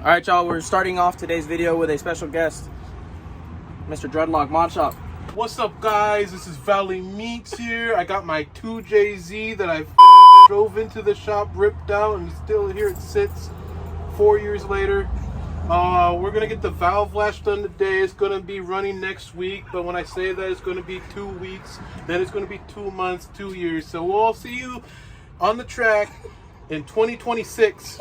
All right, y'all, we're starting off today's video with a special guest, Mr. Dreadlock Mod Shop. What's up, guys? This is ValeeMeetz here. I got my 2JZ that I drove into the shop, ripped out, and still here it sits 4 years later. We're gonna get the valve lash done today. It's gonna be running next week, but when I say that, it's gonna be 2 weeks, then it's gonna be 2 months, 2 years. So we'll see you on the track in 2026.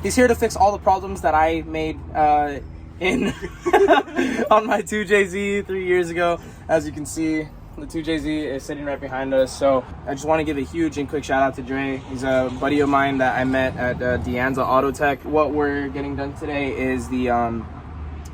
He's here to fix all the problems that I made in on my 2JZ 3 years ago. As you can see, the 2JZ is sitting right behind us. So I just want to give a huge and quick shout out to Dre. He's a buddy of mine that I met at Deanza Auto Tech. What we're getting done today is the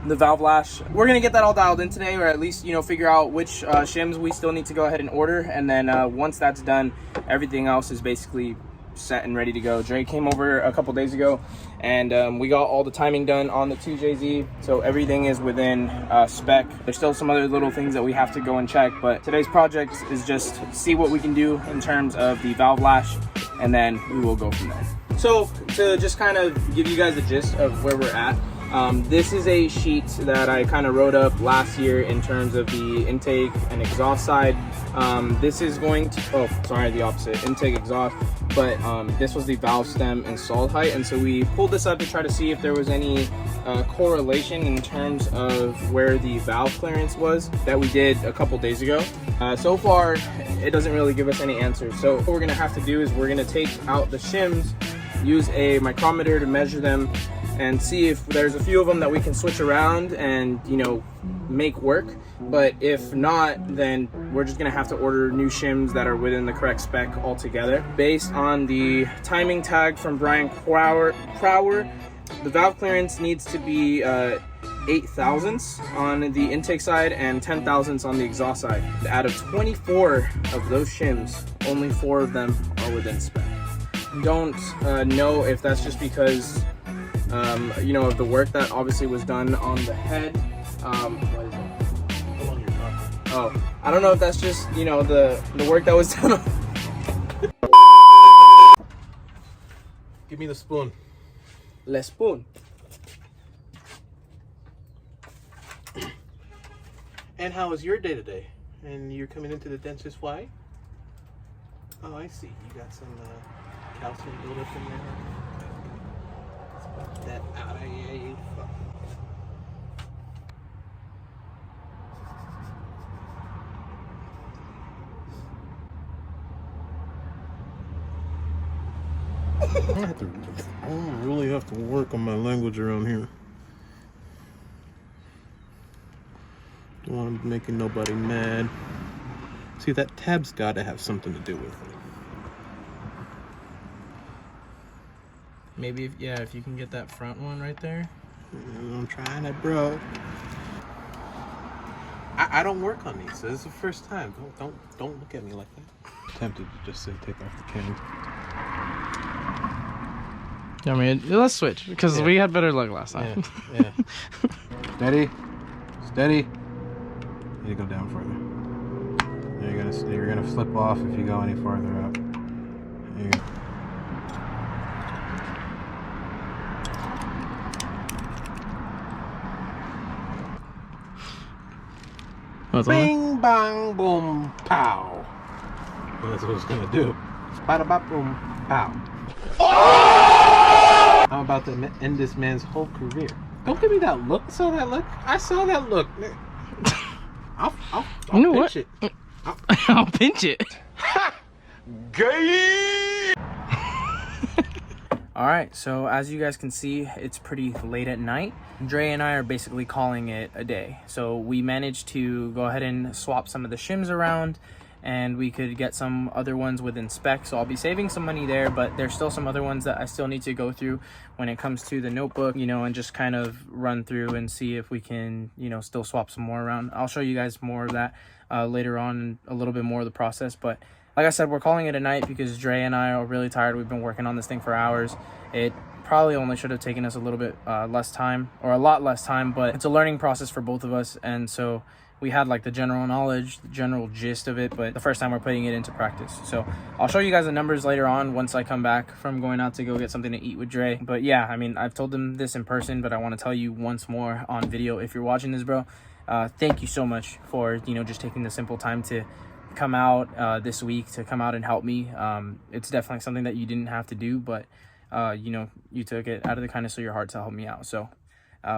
valve lash. We're gonna get that all dialed in today, or at least, you know, figure out which shims we still need to go ahead and order. And then once that's done, everything else is basically set and ready to go. Dre came over a couple days ago, and we got all the timing done on the 2JZ, so everything is within spec. There's still some other little things that we have to go and check, but today's project is just see what we can do in terms of the valve lash, and then we will go from there. So to just kind of give you guys a gist of where we're at, this is a sheet that I kind of wrote up last year in terms of the intake and exhaust side. This is going to, oh sorry, the opposite, intake exhaust, but this was the valve stem installed height, and so we pulled this up to try to see if there was any correlation in terms of where the valve clearance was that we did a couple days ago. So far it doesn't really give us any answers, so what we're gonna have to do is we're gonna take out the shims, use a micrometer to measure them, and see if there's a few of them that we can switch around and, you know, make work. But if not, then we're just gonna have to order new shims that are within the correct spec altogether. Based on the timing tag from Brian Crower, the valve clearance needs to be 8 thousandths on the intake side and 10 thousandths on the exhaust side. Out of 24 of those shims, only 4 of them are within spec. Don't know if that's just because you know, of the work that obviously was done on the head. What is it? How long you're talking? Oh, I don't know if that's just, you know, the work that was done on... Give me the spoon. Le spoon. And how was your day today? And you're coming into the dentist, why? Oh, I see. You got some calcium buildup in there. Let's put that out of here, you fuck. I really have to work on my language around here. Don't want to be making nobody mad. See, that tab's got to have something to do with it. Maybe, if you can get that front one right there. I'm trying it, bro. I don't work on these, so this is the first time. Don't look at me like that. Tempted to just say take off the can. I mean, let's switch because we had better luck last time. Yeah. Steady. You need to go down further. You're gonna slip off if you go any farther out. There you go. Bing, bang, boom, pow. And that's what it's gonna do. Bada bop, boom, pow. I'm about to end this man's whole career. Don't give me that look. Saw that look? I saw that look. I'll you know pinch what? it. I'll pinch it. Gay. All right, so as you guys can see, it's pretty late at night. Dre and I are basically calling it a day. So we managed to go ahead and swap some of the shims around, and we could get some other ones within spec. So I'll be saving some money there, but there's still some other ones that I still need to go through when it comes to the notebook, you know, and just kind of run through and see if we can, you know, still swap some more around. I'll show you guys more of that later on, a little bit more of the process, but Like I said, we're calling it a night because Dre and I are really tired. We've been working on this thing for hours. It probably only should have taken us a little bit less time, or a lot less time, but it's a learning process for both of us. And so we had like the general knowledge, the general gist of it, but the first time we're putting it into practice. So I'll show you guys the numbers later on once I come back from going out to go get something to eat with Dre. But yeah, I mean, I've told them this in person, but I want to tell you once more on video. If you're watching this, bro, thank you so much for, you know, just taking the simple time to come out this week, to come out and help me. It's definitely something that you didn't have to do, but you know, you took it out of the kindness of your heart to help me out. So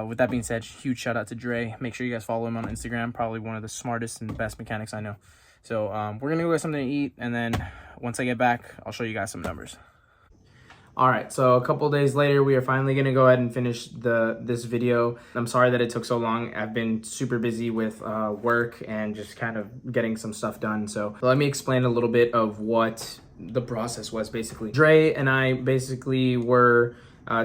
with that being said, huge shout out to Dre. Make sure you guys follow him on Instagram. Probably one of the smartest and best mechanics I know. So we're gonna go get something to eat, and then once I get back, I'll show you guys some numbers. All right, so a couple days later, we are finally gonna go ahead and finish this video. I'm sorry that it took so long. I've been super busy with work and just kind of getting some stuff done. So let me explain a little bit of what the process was. Basically, Dre and I basically were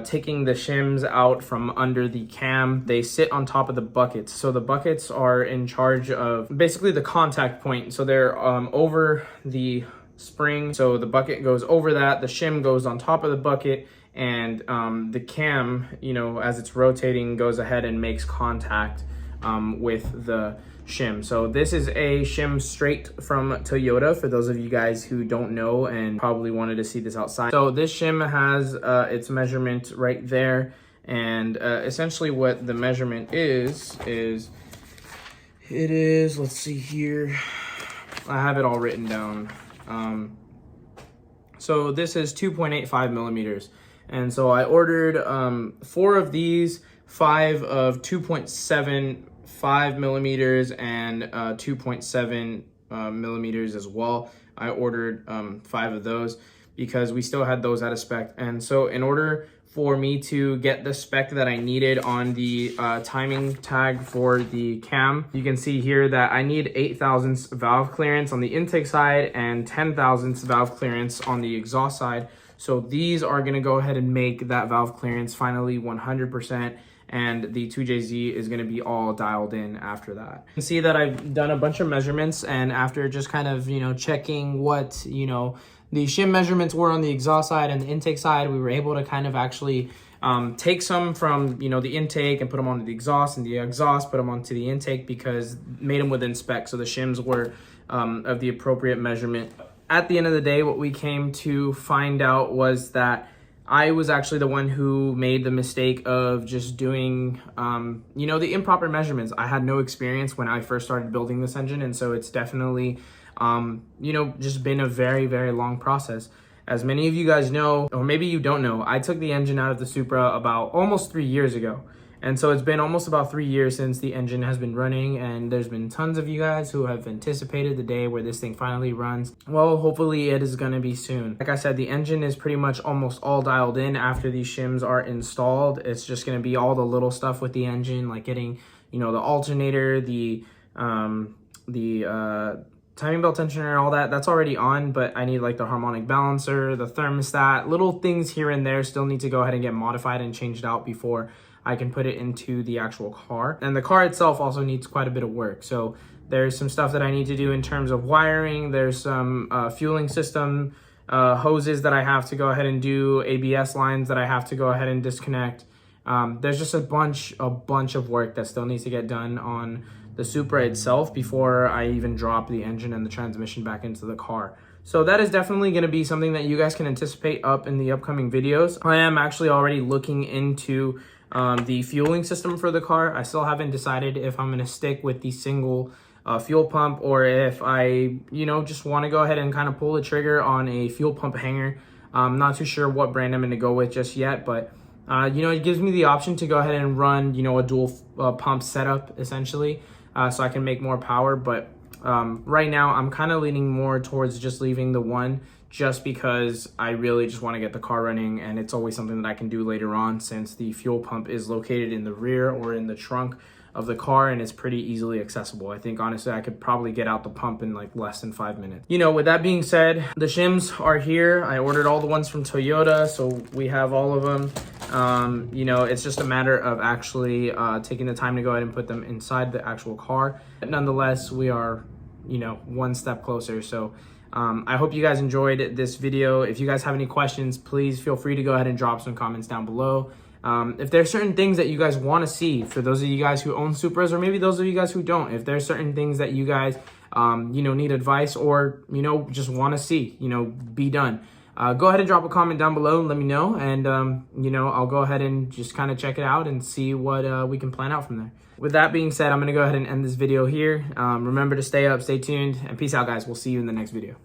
taking the shims out from under the cam. They sit on top of the buckets. So the buckets are in charge of basically the contact point. So they're over the spring. So the bucket goes over that, the shim goes on top of the bucket, and the cam, you know, as it's rotating, goes ahead and makes contact with the shim. So this is a shim straight from Toyota, for those of you guys who don't know and probably wanted to see this outside. So this shim has its measurement right there, and essentially what the measurement is it is, let's see here, I have it all written down. So this is 2.85 millimeters. And so I ordered 4 of these, 5 of 2.75 millimeters and 2.7 millimeters as well. I ordered 5 of those because we still had those out of spec. And so in order for me to get the spec that I needed on the timing tag for the cam, you can see here that I need 8 thousandths valve clearance on the intake side and 10 thousandths valve clearance on the exhaust side. So these are gonna go ahead and make that valve clearance finally 100%, and the 2JZ is gonna be all dialed in after that. You can see that I've done a bunch of measurements, and after just kind of, you know, checking what, you know, the shim measurements were on the exhaust side and the intake side, we were able to kind of actually take some from, you know, the intake and put them onto the exhaust, and the exhaust put them onto the intake because made them within spec. So the shims were of the appropriate measurement. At the end of the day, what we came to find out was that I was actually the one who made the mistake of just doing, you know, the improper measurements. I had no experience when I first started building this engine, and so it's definitely you know, just been a very, very long process. As many of you guys know, or maybe you don't know, I took the engine out of the Supra about almost 3 years ago. And so it's been almost about 3 years since the engine has been running, and there's been tons of you guys who have anticipated the day where this thing finally runs. Well, hopefully it is gonna be soon. Like I said, the engine is pretty much almost all dialed in after these shims are installed. It's just gonna be all the little stuff with the engine, like getting, you know, the alternator, the timing belt tensioner, all that's already on, but I need like the harmonic balancer, the thermostat, little things here and there still need to go ahead and get modified and changed out before I can put it into the actual car. And the car itself also needs quite a bit of work. So there's some stuff that I need to do in terms of wiring. There's some fueling system hoses that I have to go ahead and do, ABS lines that I have to go ahead and disconnect. There's just a bunch of work that still needs to get done on the Supra itself before I even drop the engine and the transmission back into the car. So that is definitely going to be something that you guys can anticipate up in the upcoming videos. I am actually already looking into the fueling system for the car. I still haven't decided if I'm going to stick with the single fuel pump, or if I, you know, just want to go ahead and kind of pull the trigger on a fuel pump hanger. I'm not too sure what brand I'm going to go with just yet, but you know, it gives me the option to go ahead and run, you know, a dual pump setup essentially, so I can make more power. But right now I'm kind of leaning more towards just leaving the one, just because I really just want to get the car running, and it's always something that I can do later on since the fuel pump is located in the rear or in the trunk of the car, and it's pretty easily accessible. I think honestly I could probably get out the pump in like less than 5 minutes. You know, with that being said, the shims are here. I ordered all the ones from Toyota, so we have all of them. You know, it's just a matter of actually taking the time to go ahead and put them inside the actual car. But nonetheless, we are, you know, one step closer. So I hope you guys enjoyed this video. If you guys have any questions, please feel free to go ahead and drop some comments down below. If there's certain things that you guys want to see, for those of you guys who own Supras, or maybe those of you guys who don't, if there's certain things that you guys, need advice or, just want to see, be done, go ahead and drop a comment down below and let me know. And, I'll go ahead and just kind of check it out and see what we can plan out from there. With that being said, I'm going to go ahead and end this video here. Remember to stay up, stay tuned, and peace out, guys. We'll see you in the next video.